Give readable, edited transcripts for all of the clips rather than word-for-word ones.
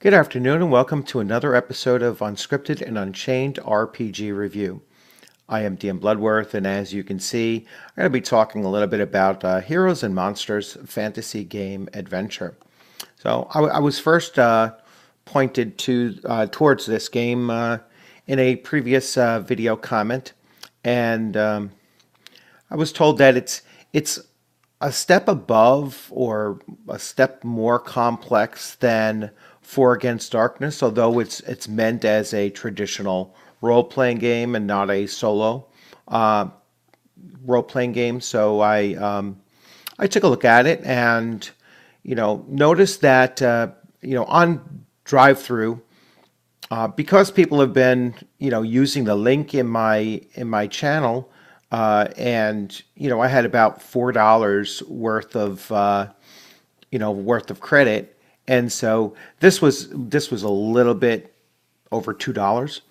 Good afternoon and welcome to another episode of Unscripted and Unchained RPG Review. I am DM Bloodworth, and as you can see, I'm going to be talking a little bit about Heroes and Monsters fantasy game adventure. So I was first pointed towards this game in a previous video comment, and I was told that it's a step above or a step more complex than Four Against Darkness, although it's meant as a traditional role-playing game and not a solo uh, role-playing game. So I took a look at it and noticed that on drive-through, because people have been using the link in my channel, and I had about $4 worth of worth of credit, and so this was a little bit over $2,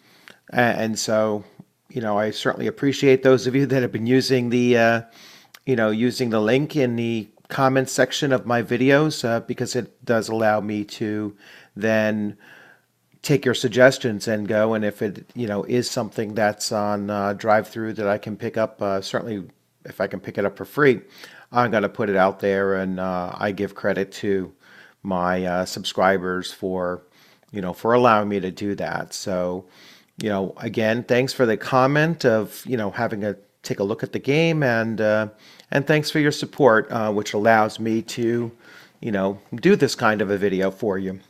and so I certainly appreciate those of you that have been using the using the link in the comments section of my videos, because it does allow me to then take your suggestions and go, and if it is something that's on drive-through that I can pick up, certainly if I can pick it up for free, I'm going to put it out there, and I give credit to my subscribers for for allowing me to do that. So again, thanks for the comment of having a take a look at the game, and thanks for your support, which allows me to do this kind of a video for you.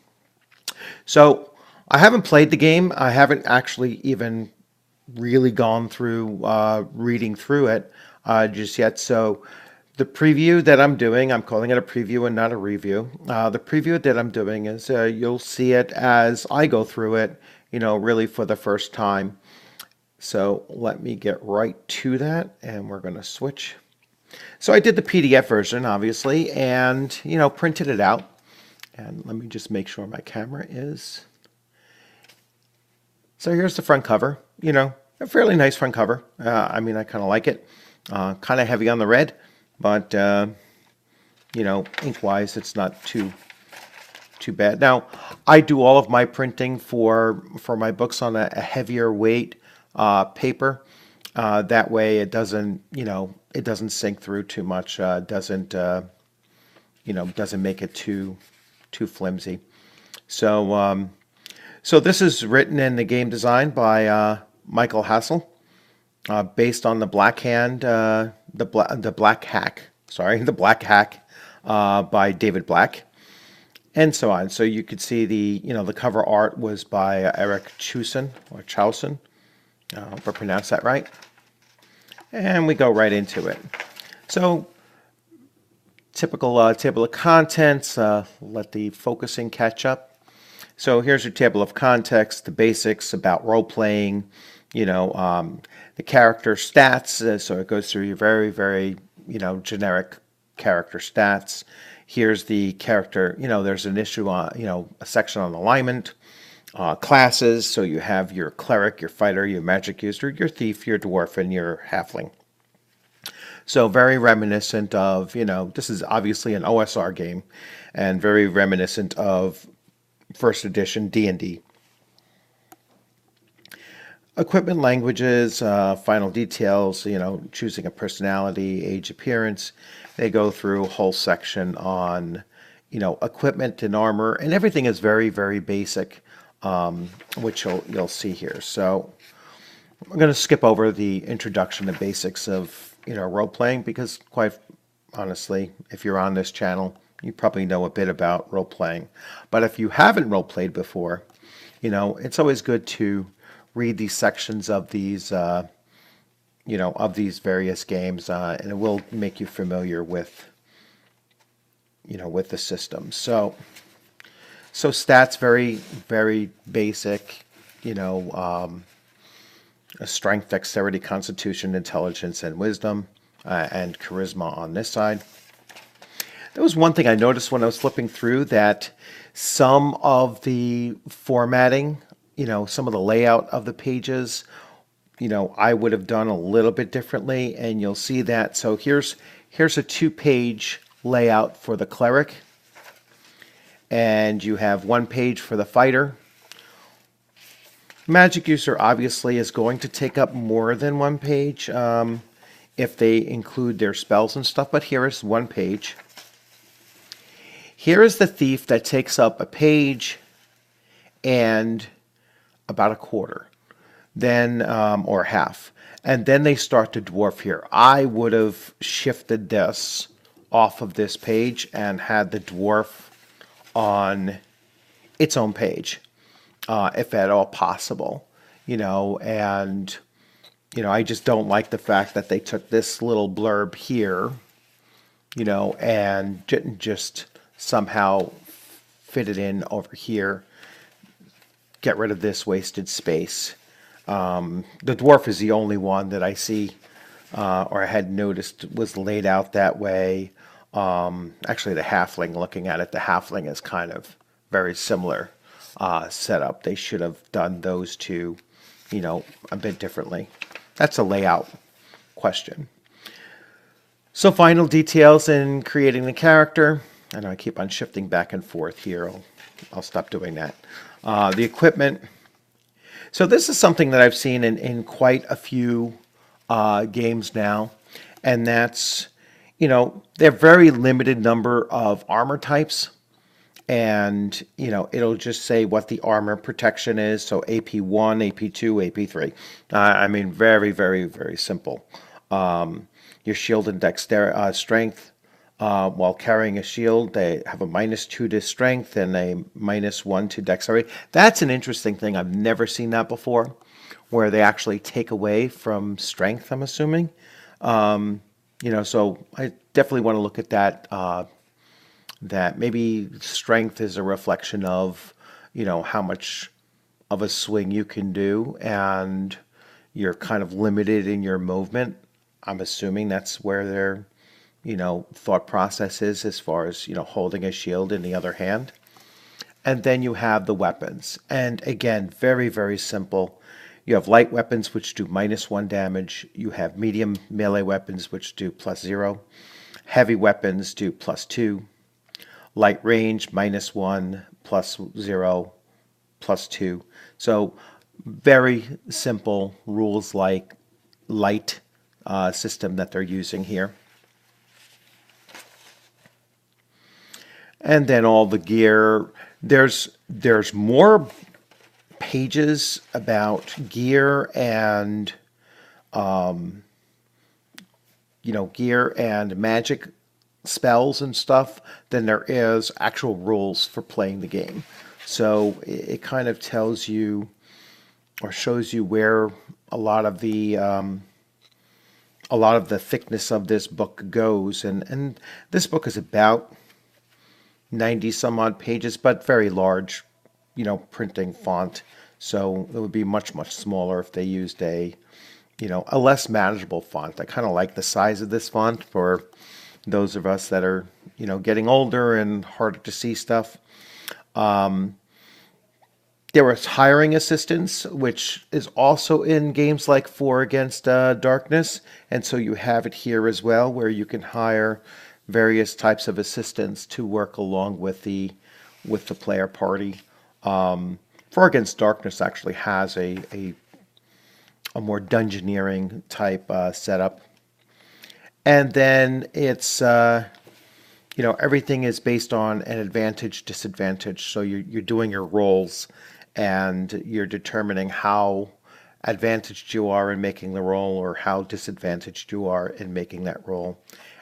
So I haven't played the game. I haven't actually even really gone through reading through it just yet. So the preview that I'm doing, I'm calling it a preview and not a review. The preview that I'm doing is you'll see it as I go through it, really for the first time. So let me get right to that, and we're going to switch. So I did the PDF version, obviously, and printed it out. And let me just make sure my camera is. So here's the front cover. A fairly nice front cover. I mean, I kind of like it. Kind of heavy on the red, but ink-wise, it's not too bad. Now, I do all of my printing for my books on a heavier weight paper. That way, it doesn't it doesn't sink through too much. Doesn't make it too flimsy. So so this is written in the game design by Michael Hassel, based on the Black Hand, the Black Hack. Sorry, the Black Hack by David Black, and so on. So you could see the cover art was by Eric Chausen. I hope I pronounced that right. And we go right into it. So typical table of contents. Let the focusing catch up. So here's your table of contents, the basics about role-playing, the character stats. So it goes through your very, very, generic character stats. Here's the character, there's an issue on, a section on alignment, classes. So you have your cleric, your fighter, your magic user, your thief, your dwarf, and your halfling. So very reminiscent of, this is obviously an OSR game, and very reminiscent of first edition D&D. Equipment, languages, final details, choosing a personality, age, appearance. They go through a whole section on, equipment and armor, and everything is very, very basic, which you'll see here. So I'm going to skip over the introduction to basics of, role-playing, because quite honestly, if you're on this channel, you probably know a bit about role-playing. But if you haven't role-played before, it's always good to read these sections of these, of these various games, and it will make you familiar with, with the system. So stats, very, very basic, a strength, dexterity, constitution, intelligence, and wisdom, and charisma on this side. There was one thing I noticed when I was flipping through, that some of the formatting, some of the layout of the pages, I would have done a little bit differently, and you'll see that. So here's a 2-page layout for the cleric, and you have one page for the fighter. Magic user obviously is going to take up more than one page if they include their spells and stuff, but here is one page. Here is the thief that takes up a page and about a quarter, then or half. And then they start to dwarf here. I would have shifted this off of this page and had the dwarf on its own page, if at all possible, and I just don't like the fact that they took this little blurb here, and didn't just somehow fit it in over here, get rid of this wasted space. The dwarf is the only one that I see, or I had noticed was laid out that way. Actually, the halfling, looking at it, the halfling is kind of very similar setup. They should have done those two, a bit differently. That's a layout question. So final details in creating the character. I know I keep on shifting back and forth here. I'll stop doing that. The equipment. So this is something that I've seen in quite a few games now, and that's, they're very limited number of armor types, and, it'll just say what the armor protection is, so AP1, AP2, AP3. I mean, very, very, very simple. Your shield and dexterity, strength, while carrying a shield, they have a -2 to strength and a -1 to dexterity. That's an interesting thing. I've never seen that before, where they actually take away from strength, I'm assuming. So I definitely want to look at that, that maybe strength is a reflection of, how much of a swing you can do, and you're kind of limited in your movement. I'm assuming that's where their, thought process is as far as, holding a shield in the other hand. And then you have the weapons. And again, very, very simple. You have light weapons, which do -1 damage. You have medium melee weapons, which do +0. Heavy weapons do +2. Light range, -1, +0, +2. So very simple rules like light system that they're using here. And then all the gear. There's more pages about gear and gear and magic spells and stuff than there is actual rules for playing the game. So it kind of tells you or shows you where a lot of the thickness of this book goes, and this book is about 90 some odd pages, but very large, printing font. So it would be much, much smaller if they used a less manageable font. I kind of like the size of this font for those of us that are, getting older and harder to see stuff. There was hiring assistance, which is also in games like 4 Against Darkness. And so you have it here as well, where you can hire various types of assistants to work along with the player party. 4 Against Darkness actually has a more dungeoneering type setup. And then it's, everything is based on an advantage, disadvantage. So you're doing your rolls, and you're determining how advantaged you are in making the roll or how disadvantaged you are in making that roll.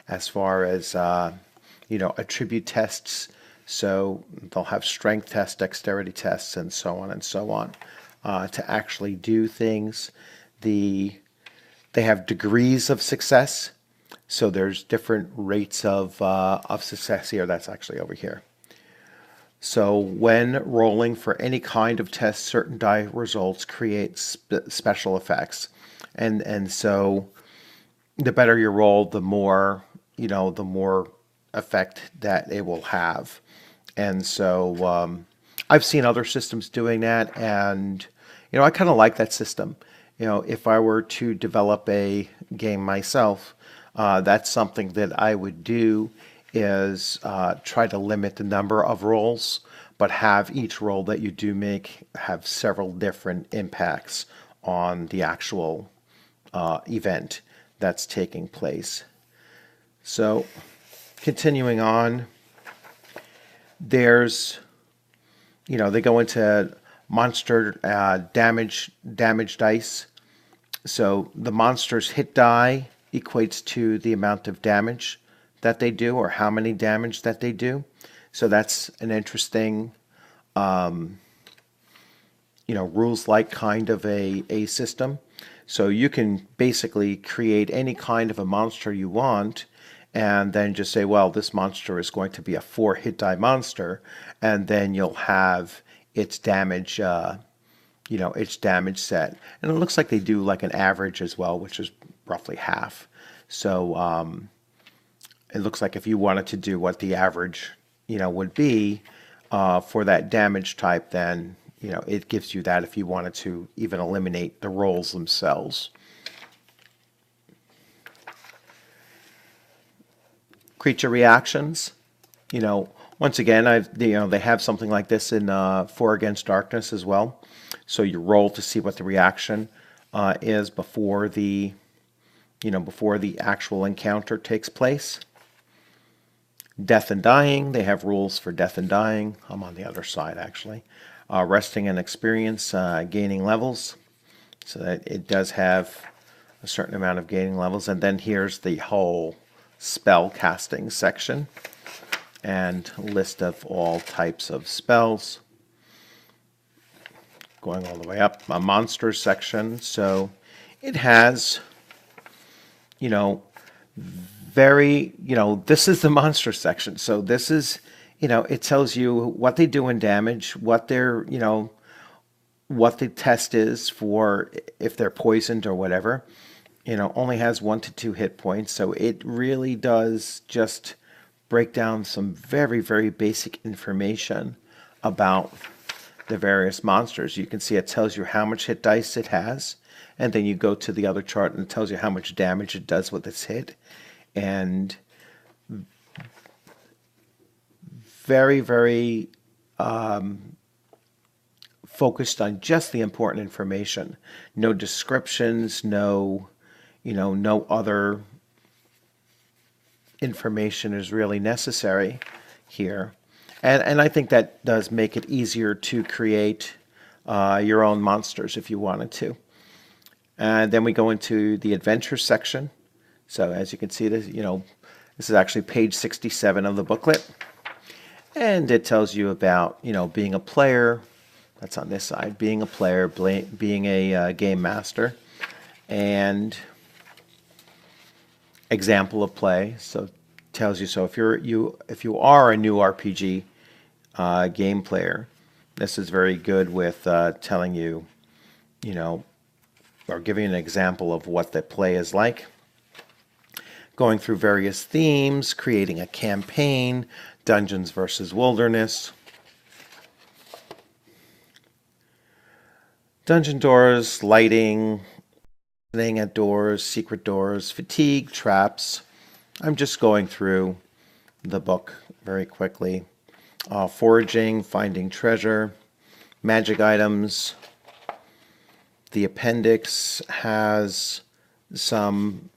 As far as, attribute tests, so they'll have strength tests, dexterity tests, and so on and so on, to actually do things. They have degrees of success, so there's different rates of success here. That's actually over here. So when rolling for any kind of test, certain die results create special effects, and so the better you roll, the more effect that it will have. And so I've seen other systems doing that, and I kind of like that system. If I were to develop a game myself, that's something that I would do, is try to limit the number of rolls, but have each roll that you do make have several different impacts on the actual event that's taking place. So continuing on, there's, they go into monster damage dice. So the monster's hit die equates to the amount of damage that they do, or how many damage that they do. So that's an interesting, rules-like kind of a system. So you can basically create any kind of a monster you want, and then just say, well, this monster is going to be a 4 hit die monster, and then you'll have its damage, its damage set. And it looks like they do like an average as well, which is roughly half. So it looks like if you wanted to do what the average, would be for that damage type, then, it gives you that if you wanted to even eliminate the rolls themselves. Creature reactions, once again, they have something like this in 4 Against Darkness as well. So you roll to see what the reaction is before the actual encounter takes place. Death and Dying, they have rules for Death and Dying. I'm on the other side, actually. Resting and Experience, gaining levels. So that it does have a certain amount of gaining levels. And then here's the whole spell casting section and list of all types of spells. Going all the way up, a monsters section. So it has, this is the monster section. So this is, it tells you what they do in damage, what their, what the test is for if they're poisoned or whatever. Only has 1 to 2 hit points. So it really does just break down some very, very basic information about the various monsters. You can see it tells you how much hit dice it has, and then you go to the other chart and it tells you how much damage it does with its hit. And very, very focused on just the important information. No descriptions, no other information is really necessary here. And I think that does make it easier to create your own monsters if you wanted to. And then we go into the adventure section. So as you can see, this is actually page 67 of the booklet. And it tells you about, being a player. That's on this side. Being a player, being a game master. And example of play. So it tells you, so if you are a new RPG game player, this is very good with telling you, or giving an example of what the play is like. Going through various themes, creating a campaign, dungeons versus wilderness. Dungeon doors, lighting, opening at doors, secret doors, fatigue, traps. I'm just going through the book very quickly. Foraging, finding treasure, magic items. The appendix has some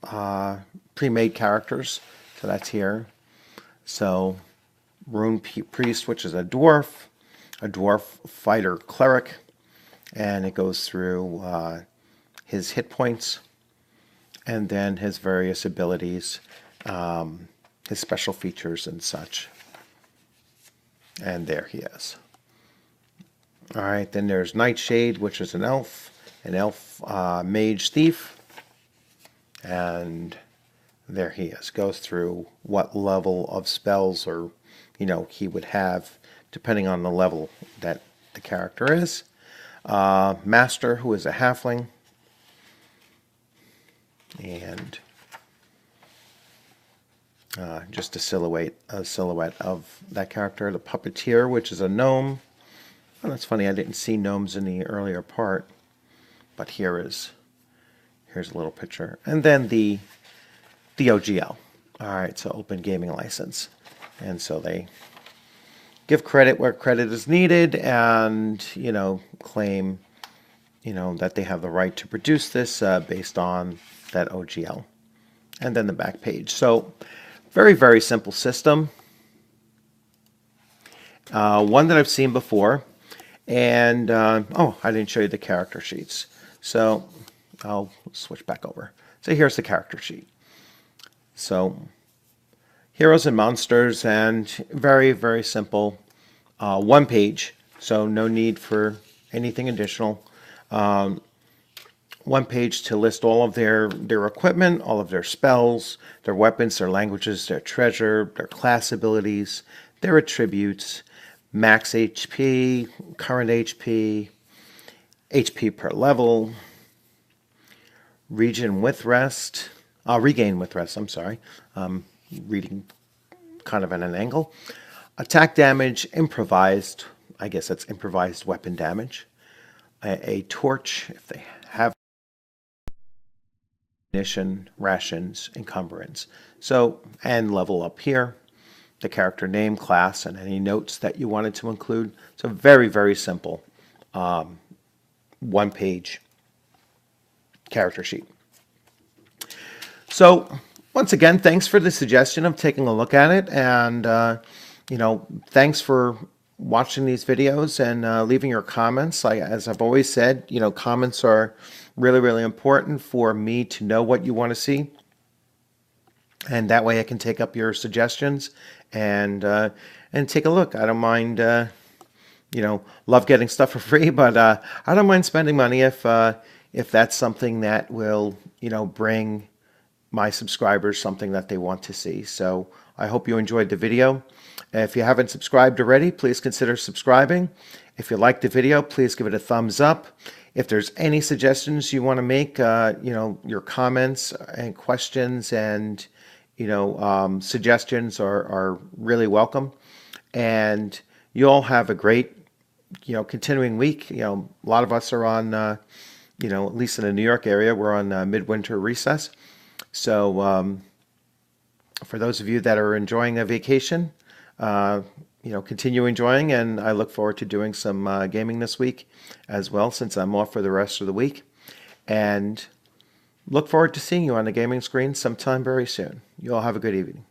pre-made characters, so that's here. So Rune Priest, which is a dwarf fighter cleric, and it goes through his hit points and then his various abilities, his special features and such. And there he is. All right, then there's Nightshade, which is an elf mage thief. And there he is. Goes through what level of spells or, he would have, depending on the level that the character is. Master, who is a halfling. And just a silhouette of that character. The puppeteer, which is a gnome. Oh, that's funny. I didn't see gnomes in the earlier part, but here's a little picture. And then the OGL. All right, so open gaming license. And so they give credit where credit is needed and, claim, that they have the right to produce this based on that OGL. And then the back page. So very, very simple system. One that I've seen before. And, oh, I didn't show you the character sheets. So I'll switch back over. So here's the character sheet. So heroes and monsters, and very, very simple. One page, so no need for anything additional. One page to list all of their equipment, all of their spells, their weapons, their languages, their treasure, their class abilities, their attributes, max HP, current HP, HP per level, regain with rest, I'm sorry, reading kind of at an angle. Attack damage, improvised, I guess that's improvised weapon damage. A torch, if they have ammunition, rations, encumbrance. So, and level up here, the character name, class, and any notes that you wanted to include. So very, very simple. One page character sheet. So once again, thanks for the suggestion of taking a look at it, and thanks for watching these videos and leaving your comments. As I've always said, comments are really, really important for me to know what you want to see, and that way I can take up your suggestions and take a look. I don't mind, love getting stuff for free, but I don't mind spending money if that's something that will, bring my subscribers something that they want to see. So I hope you enjoyed the video. If you haven't subscribed already, please consider subscribing. If you liked the video, please give it a thumbs up. If there's any suggestions you want to make, your comments and questions and, suggestions are really welcome. And you all have a great, continuing week. A lot of us are on, at least in the New York area, we're on midwinter recess. So for those of you that are enjoying a vacation, continue enjoying, and I look forward to doing some gaming this week as well, since I'm off for the rest of the week. And look forward to seeing you on the gaming screen sometime very soon. You all have a good evening.